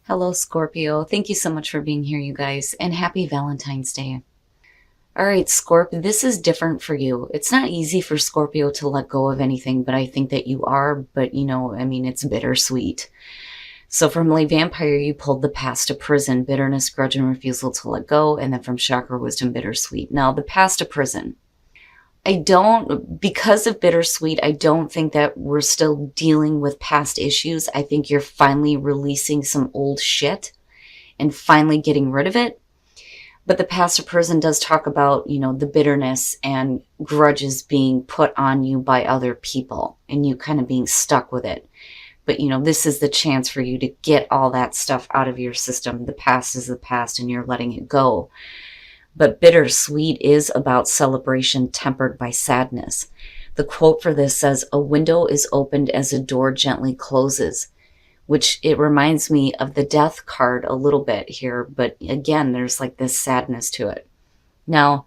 Hello, Scorpio. Thank you so much for being here, you guys, and happy Valentine's Day. All right, Scorp, this is different for you. It's not easy for Scorpio to let go of anything, but I think that you are, but it's bittersweet. So from Lay Vampire, you pulled the past to prison, bitterness, grudge, and refusal to let go, and then from Chakra Wisdom, bittersweet. Now, the past to prison. Because of bittersweet, I don't think that we're still dealing with past issues. I think you're finally releasing some old shit and finally getting rid of it. But the past to prison does talk about, the bitterness and grudges being put on you by other people and you kind of being stuck with it. But, this is the chance for you to get all that stuff out of your system. The past is the past and you're letting it go. But bittersweet is about celebration tempered by sadness. The quote for this says, "A window is opened as a door gently closes," which it reminds me of the death card a little bit here. But again, there's like this sadness to it. Now,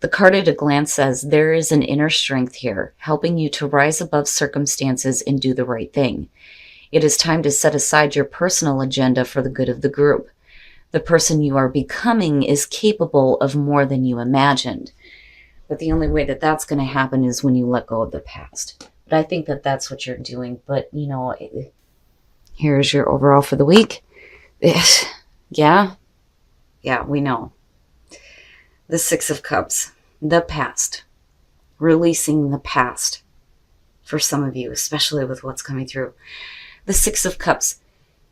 the card at a glance says, there is an inner strength here, helping you to rise above circumstances and do the right thing. It is time to set aside your personal agenda for the good of the group. The person you are becoming is capable of more than you imagined. But the only way that that's going to happen is when you let go of the past. But I think that that's what you're doing. But, here's your overall for the week. Yeah, we know. The Six of Cups, the past, releasing the past for some of you, especially with what's coming through. The Six of Cups.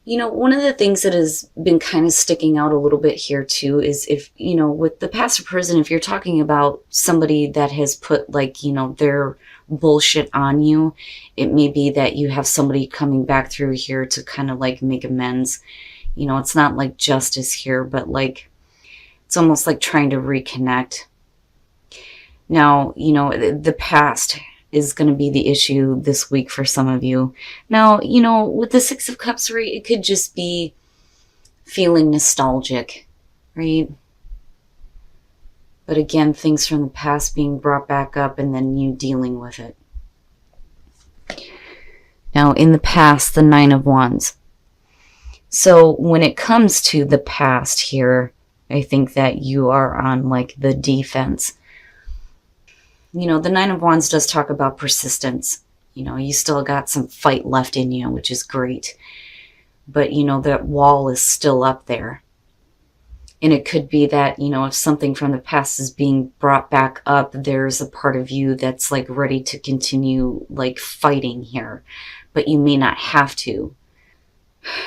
One of the things that has been kind of sticking out a little bit here too is if, with the past of prison, if you're talking about somebody that has put their bullshit on you, it may be that you have somebody coming back through here to kind of make amends. It's not like justice here, but it's almost like trying to reconnect. Now, the past is going to be the issue this week for some of you. Now, with the Six of Cups, right, it could just be feeling nostalgic, right? But again, things from the past being brought back up and then you dealing with it. Now, in the past, the Nine of Wands. So when it comes to the past here, I think that you are on the defense. The Nine of Wands does talk about persistence. You still got some fight left in you, which is great. But, that wall is still up there. And it could be that, if something from the past is being brought back up, there's a part of you that's ready to continue fighting here. But you may not have to.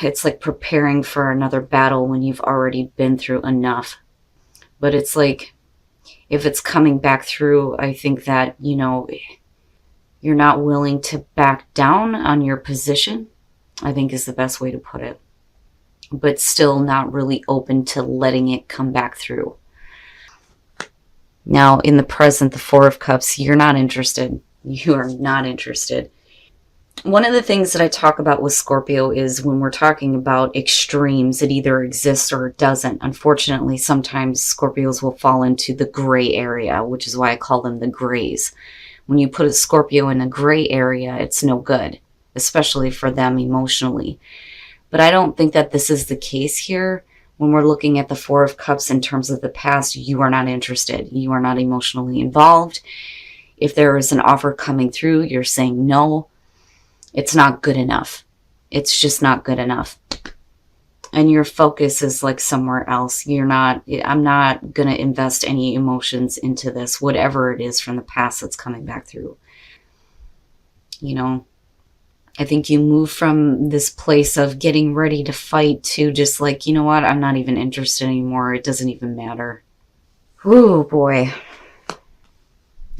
It's like preparing for another battle when you've already been through enough. But it's if it's coming back through, I think that, you're not willing to back down on your position, I think is the best way to put it. But still not really open to letting it come back through. Now, in the present, the Four of Cups, you're not interested. You are not interested. One of the things that I talk about with Scorpio is when we're talking about extremes, it either exists or it doesn't. Unfortunately, sometimes Scorpios will fall into the gray area, which is why I call them the grays. When you put a Scorpio in a gray area, it's no good, especially for them emotionally. But I don't think that this is the case here. When we're looking at the Four of Cups in terms of the past, you are not interested. You are not emotionally involved. If there is an offer coming through, you're saying no. It's not good enough. It's just not good enough. And your focus is somewhere else. I'm not going to invest any emotions into this, whatever it is from the past that's coming back through. I think you move from this place of getting ready to fight to just you know what, I'm not even interested anymore. It doesn't even matter. Ooh, boy.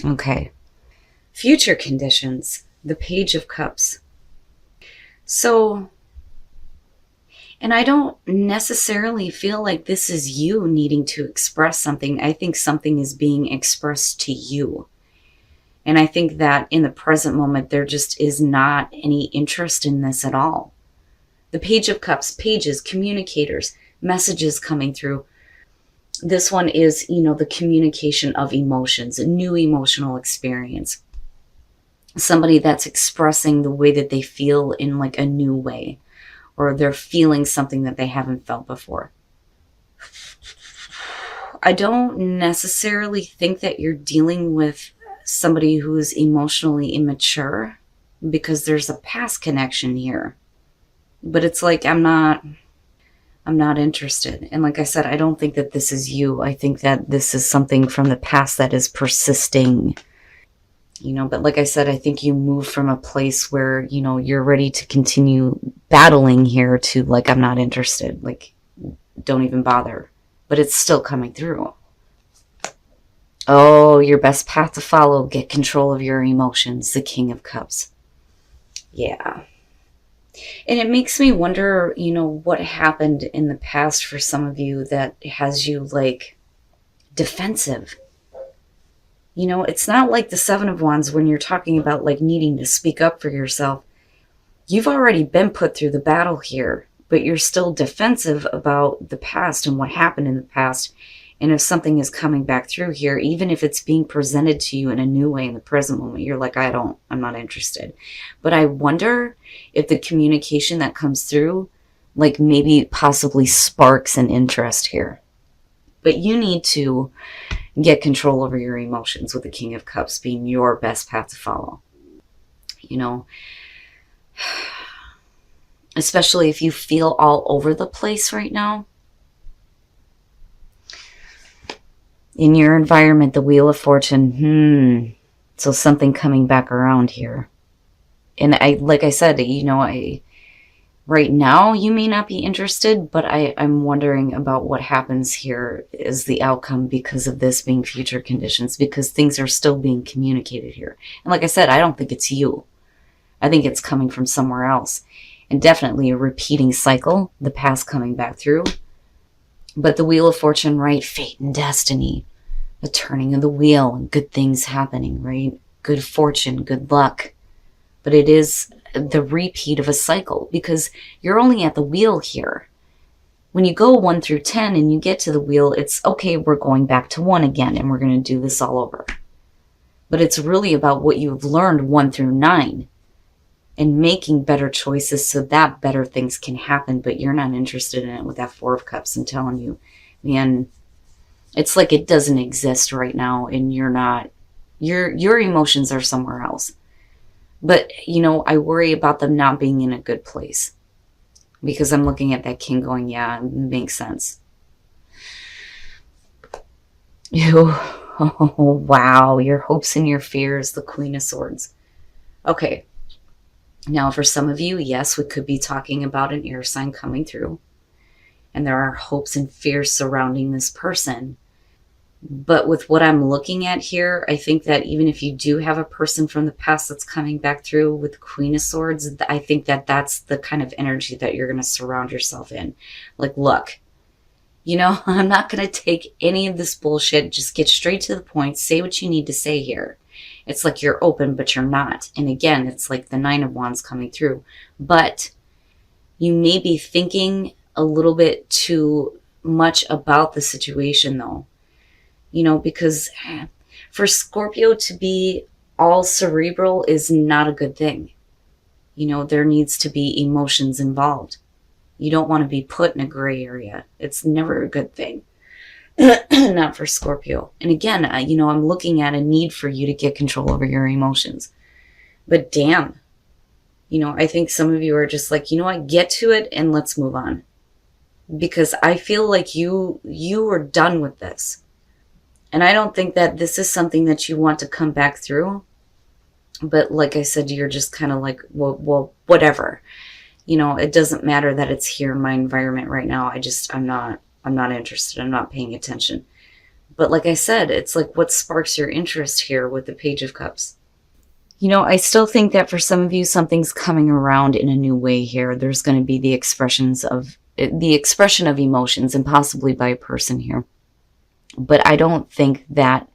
Okay. Future conditions. The Page of Cups. So, and I don't necessarily feel like this is you needing to express something. I think something is being expressed to you. And I think that in the present moment, there just is not any interest in this at all. The Page of Cups, pages, communicators, messages coming through. This one is, the communication of emotions, a new emotional experience. Somebody that's expressing the way that they feel in a new way. or they're feeling something that they haven't felt before. I don't necessarily think that you're dealing with somebody who's emotionally immature, because there's a past connection here. But it's like, I'm not interested. And like I said, I don't think that this is you. I think that this is something from the past that is persisting. But like I said, I think you move from a place where, you're ready to continue battling here to like, I'm not interested. Like, don't even bother. But it's still coming through. Oh, your best path to follow. Get control of your emotions. The King of Cups. Yeah. And it makes me wonder, what happened in the past for some of you that has you like defensive. It's not like the Seven of Wands when you're talking about like needing to speak up for yourself. You've already been put through the battle here, but you're still defensive about the past and what happened in the past. And if something is coming back through here, even if it's being presented to you in a new way in the present moment, you're like, I'm not interested. But I wonder if the communication that comes through, like maybe possibly sparks an interest here. But you need to get control over your emotions, with the King of Cups being your best path to follow. Especially if you feel all over the place right now. In your environment, the Wheel of Fortune, so something coming back around here. And like I said, right now you may not be interested, but I'm wondering about what happens here is the outcome because of this being future conditions, because things are still being communicated here. And like I said, I don't think it's you. I think it's coming from somewhere else. And definitely a repeating cycle, the past coming back through. But the Wheel of Fortune, right? Fate and destiny. The turning of the wheel and good things happening, right? Good fortune, good luck. But it is the repeat of a cycle, because you're only at the wheel here. When you go 1 through 10 and you get to the wheel, it's okay, we're going back to 1 again and we're going to do this all over. But it's really about what you've learned 1 through 9 and making better choices so that better things can happen. But you're not interested in it with that 4 of Cups. I'm telling you, man, it's like it doesn't exist right now, and you're not, your emotions are somewhere else. But, I worry about them not being in a good place, because I'm looking at that King going, yeah, it makes sense. Oh, wow, your hopes and your fears, the Queen of Swords. Okay. Now, for some of you, yes, we could be talking about an air sign coming through. And there are hopes and fears surrounding this person. But with what I'm looking at here, I think that even if you do have a person from the past that's coming back through with the Queen of Swords, I think that that's the kind of energy that you're going to surround yourself in. Like, look, I'm not going to take any of this bullshit. Just get straight to the point. Say what you need to say here. It's like you're open, but you're not. And again, it's like the 9 of Wands coming through. But you may be thinking a little bit too much about the situation, though. Because for Scorpio to be all cerebral is not a good thing. There needs to be emotions involved. You don't want to be put in a gray area. It's never a good thing. Not for Scorpio. And again, I'm looking at a need for you to get control over your emotions. But damn, I think some of you are just like, what, get to it and let's move on. Because I feel like you are done with this. And I don't think that this is something that you want to come back through. But like I said, you're just kind of like, well, whatever. It doesn't matter that it's here in my environment right now. I'm not interested. I'm not paying attention. But like I said, it's like, what sparks your interest here with the Page of Cups? I still think that for some of you, something's coming around in a new way here. There's going to be the expression of emotions, and possibly by a person here. But I don't think that,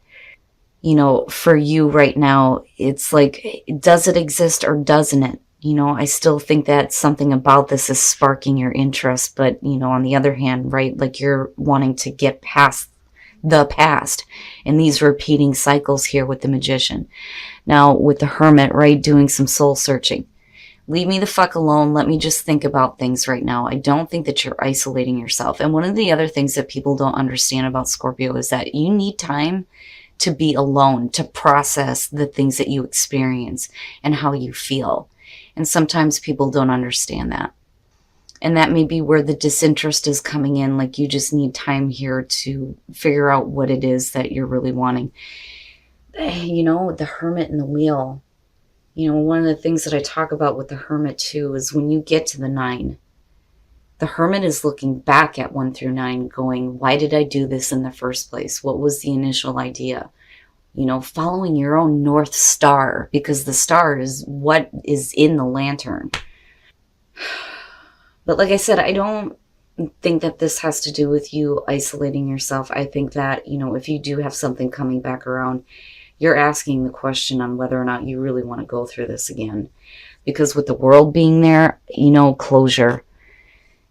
for you right now, it's like, does it exist or doesn't it? I still think that something about this is sparking your interest. But, on the other hand, right, like you're wanting to get past the past and these repeating cycles here with the Magician. Now, with the Hermit, right, doing some soul searching. Leave me the fuck alone. Let me just think about things right now. I don't think that you're isolating yourself. And one of the other things that people don't understand about Scorpio is that you need time to be alone, to process the things that you experience and how you feel. And sometimes people don't understand that. And that may be where the disinterest is coming in. Like, you just need time here to figure out what it is that you're really wanting. You know, the Hermit and the Wheel. You know, one of the things that I talk about with the Hermit too is when you get to the 9, the Hermit is looking back at 1 through 9 going, why did I do this in the first place? What was the initial idea? You know, following your own North Star, because the star is what is in the lantern. But like I said, I don't think that this has to do with you isolating yourself. I think that, you know, if you do have something coming back around, you're asking the question on whether or not you really want to go through this again. Because with the World being there, you know, closure.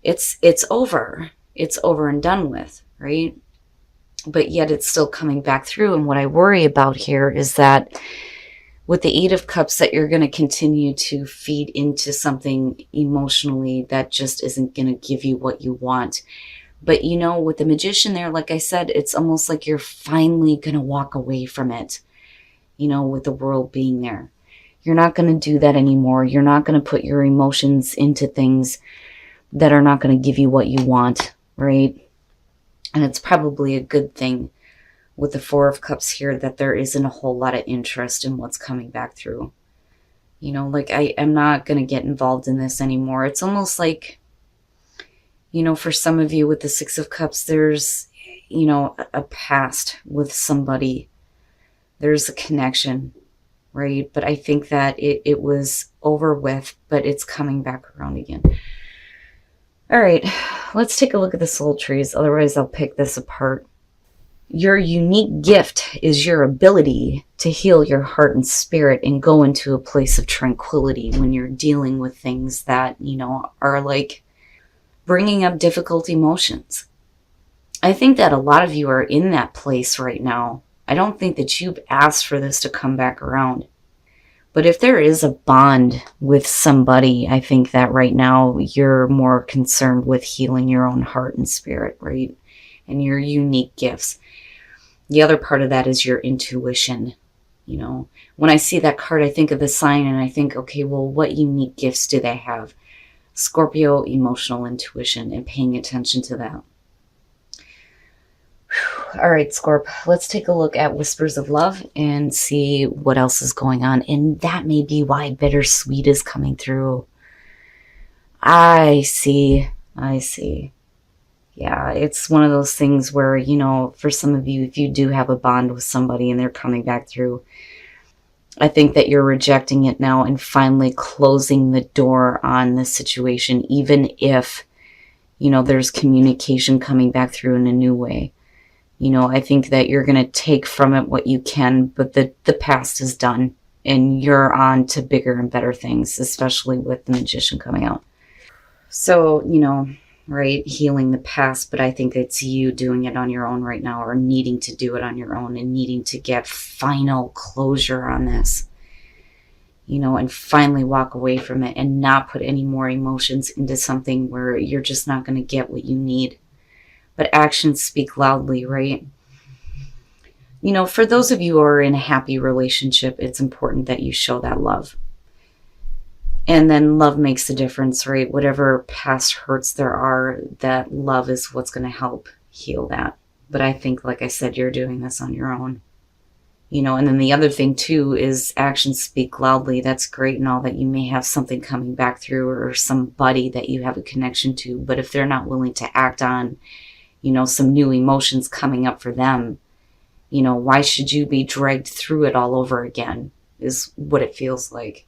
It's over. It's over and done with, right? But yet it's still coming back through. And what I worry about here is that with the 8 of Cups, that you're going to continue to feed into something emotionally that just isn't going to give you what you want. But, you know, with the Magician there, like I said, it's almost like you're finally going to walk away from it, you know, with the World being there. You're not going to do that anymore. You're not going to put your emotions into things that are not going to give you what you want, right? And it's probably a good thing with the 4 of Cups here that there isn't a whole lot of interest in what's coming back through. You know, like, I am not going to get involved in this anymore. It's almost like, you know, for some of you with the 6 of Cups, there's, you know, a past with somebody. There's a connection, right? But I think that it was over with, but it's coming back around again. All right, let's take a look at the soul trees. Otherwise, I'll pick this apart. Your unique gift is your ability to heal your heart and spirit and go into a place of tranquility when you're dealing with things that, you know, are like bringing up difficult emotions. I think that a lot of you are in that place right now. I don't think that you've asked for this to come back around. But if there is a bond with somebody, I think that right now you're more concerned with healing your own heart and spirit, right? And your unique gifts. The other part of that is your intuition. You know, when I see that card, I think of the sign and I think, okay, well, what unique gifts do they have? Scorpio, emotional intuition, and paying attention to that. Whew. All right, Scorp, let's take a look at Whispers of Love and see what else is going on. And that may be why bittersweet is coming through. I see. Yeah, it's one of those things where, you know, for some of you, if you do have a bond with somebody and they're coming back through, I think that you're rejecting it now and finally closing the door on this situation, even if, you know, there's communication coming back through in a new way. You know, I think that you're going to take from it what you can, but the past is done and you're on to bigger and better things, especially with the Magician coming out. So, you know, right, healing the past, but I think it's you doing it on your own right now, or needing to do it on your own and needing to get final closure on this, you know, and finally walk away from it and not put any more emotions into something where you're just not going to get what you need. But actions speak loudly, right? You know, for those of you who are in a happy relationship, it's important that you show that love. And then love makes the difference, right? Whatever past hurts there are, that love is what's going to help heal that. But I think, like I said, you're doing this on your own. You know, and then the other thing too is actions speak loudly. That's great and all that you may have something coming back through or somebody that you have a connection to. But if they're not willing to act on, you know, some new emotions coming up for them, you know, why should you be dragged through it all over again is what it feels like.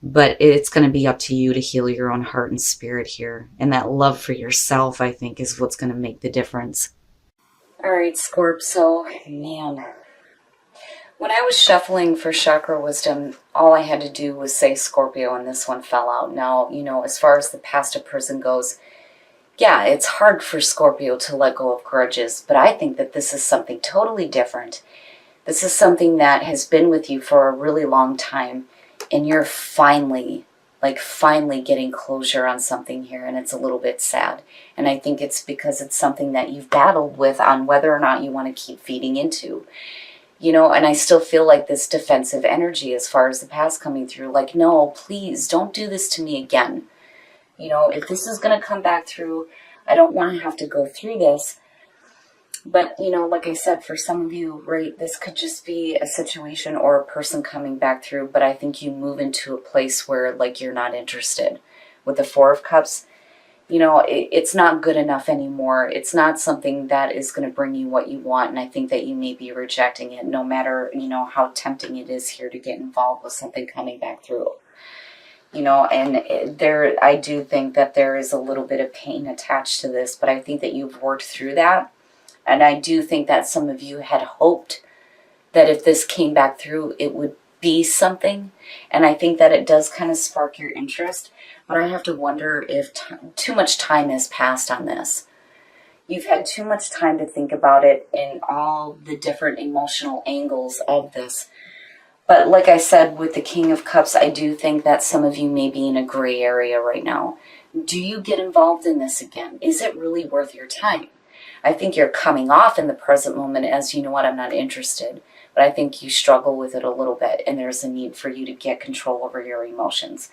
But it's going to be up to you to heal your own heart and spirit here. And that love for yourself, I think, is what's going to make the difference. All right, Scorp. So, man, when I was shuffling for chakra wisdom, all I had to do was say Scorpio, and this one fell out. Now, you know, as far as the past a person goes, yeah, it's hard for Scorpio to let go of grudges, but I think that this is something totally different. This is something that has been with you for a really long time. And you're finally like finally getting closure on something here, and it's a little bit sad. And I think it's because it's something that you've battled with on whether or not you want to keep feeding into. You know, and I still feel like this defensive energy as far as the past coming through, like, no, please don't do this to me again. You know, if this is going to come back through, I don't want to have to go through this. But, you know, like I said, for some of you, right, this could just be a situation or a person coming back through, but I think you move into a place where, like, you're not interested. With the Four of Cups, you know, it's not good enough anymore. It's not something that is going to bring you what you want, and I think that you may be rejecting it, no matter, you know, how tempting it is here to get involved with something coming back through. You know, and I do think that there is a little bit of pain attached to this, but I think that you've worked through that. And I do think that some of you had hoped that if this came back through, it would be something. And I think that it does kind of spark your interest. But I have to wonder if too much time has passed on this. You've had too much time to think about it and all the different emotional angles of this. But like I said, with the King of Cups, I do think that some of you may be in a gray area right now. Do you get involved in this again? Is it really worth your time? I think you're coming off in the present moment as, you know what, I'm not interested. But I think you struggle with it a little bit, and there's a need for you to get control over your emotions.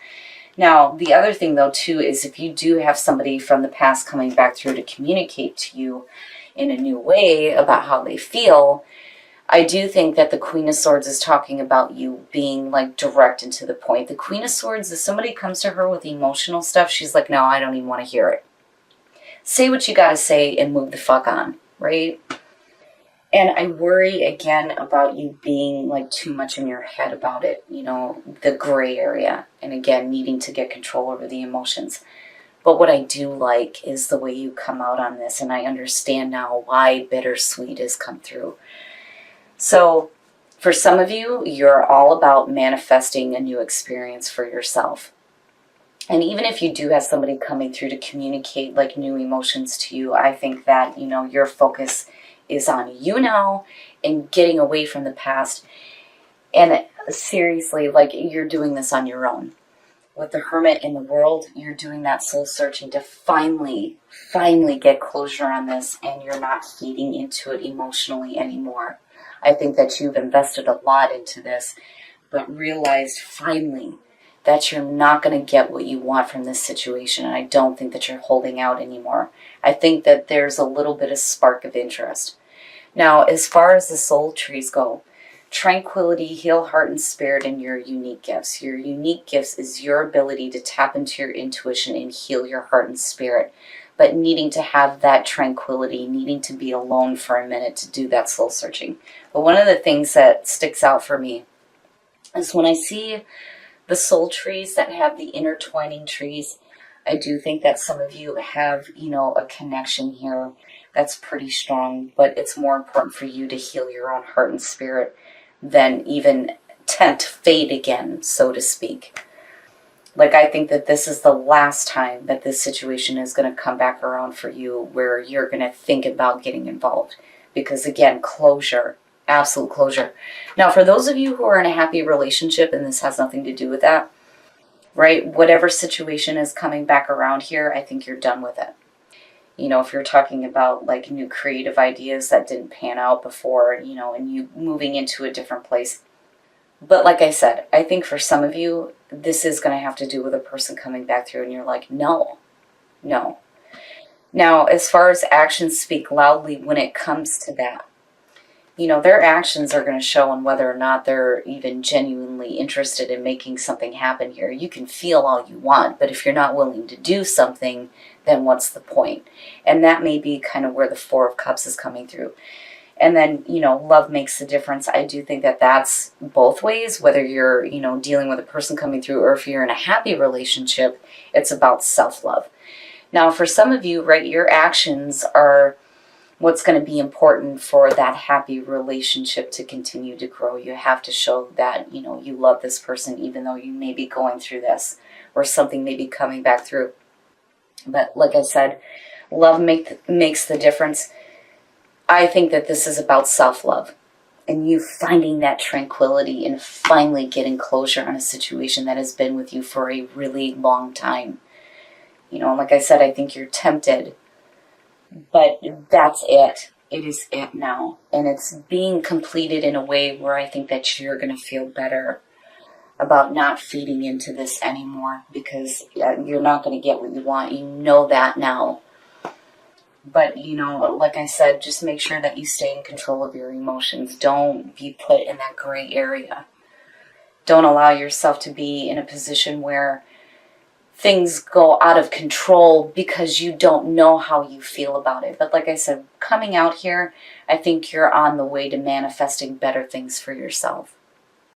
Now, the other thing, though, too, is if you do have somebody from the past coming back through to communicate to you in a new way about how they feel, I do think that the Queen of Swords is talking about you being, like, direct and to the point. The Queen of Swords, if somebody comes to her with emotional stuff, she's like, no, I don't even want to hear it. Say what you gotta say and move the fuck on, right? And I worry again about you being like too much in your head about it, you know, the gray area. And again, needing to get control over the emotions. But what I do like is the way you come out on this. And I understand now why bittersweet has come through. So for some of you, you're all about manifesting a new experience for yourself. And even if you do have somebody coming through to communicate like new emotions to you, I think that, you know, your focus is on you now and getting away from the past. And seriously, like, you're doing this on your own. With the Hermit in the World, you're doing that soul searching to finally get closure on this, and you're not feeding into it emotionally anymore. I think that you've invested a lot into this, but realized finally that you're not going to get what you want from this situation, and I don't think that you're holding out anymore. I think that there's a little bit of spark of interest. Now, as far as the soul trees go, tranquility, heal heart and spirit, and your unique gifts. Your unique gifts is your ability to tap into your intuition and heal your heart and spirit, but needing to have that tranquility, needing to be alone for a minute to do that soul searching. But one of the things that sticks out for me is when I see the soul trees that have the intertwining trees, I do think that some of you have, you know, a connection here that's pretty strong, but it's more important for you to heal your own heart and spirit than even tempt fate again, so to speak. Like, I think that this is the last time that this situation is going to come back around for you where you're going to think about getting involved. Because again, closure. Absolute closure. Now, for those of you who are in a happy relationship, and this has nothing to do with that, right? Whatever situation is coming back around here, I think you're done with it. You know, if you're talking about like new creative ideas that didn't pan out before, you know, and you moving into a different place. But like I said, I think for some of you, this is going to have to do with a person coming back through and you're like, no. Now, as far as actions speak loudly when it comes to that, you know, their actions are going to show on whether or not they're even genuinely interested in making something happen here. You can feel all you want, but if you're not willing to do something, then what's the point? And that may be kind of where the Four of Cups is coming through. And then, you know, love makes a difference. I do think that that's both ways, whether you're, you know, dealing with a person coming through or if you're in a happy relationship, it's about self-love. Now, for some of you, right, your actions are what's going to be important for that happy relationship to continue to grow. You have to show that, you know, you love this person even though you may be going through this or something may be coming back through. But like I said, love makes the difference. I think that this is about self-love. and you finding that tranquility and finally getting closure on a situation that has been with you for a really long time. You know, like I said, I think you're tempted, but that's it. It is it now. And it's being completed in a way where I think that you're going to feel better about not feeding into this anymore, because you're not going to get what you want. You know that now. But, you know, like I said, just make sure that you stay in control of your emotions. Don't be put in that gray area. Don't allow yourself to be in a position where things go out of control because you don't know how you feel about it. But like I said, coming out here, I think you're on the way to manifesting better things for yourself.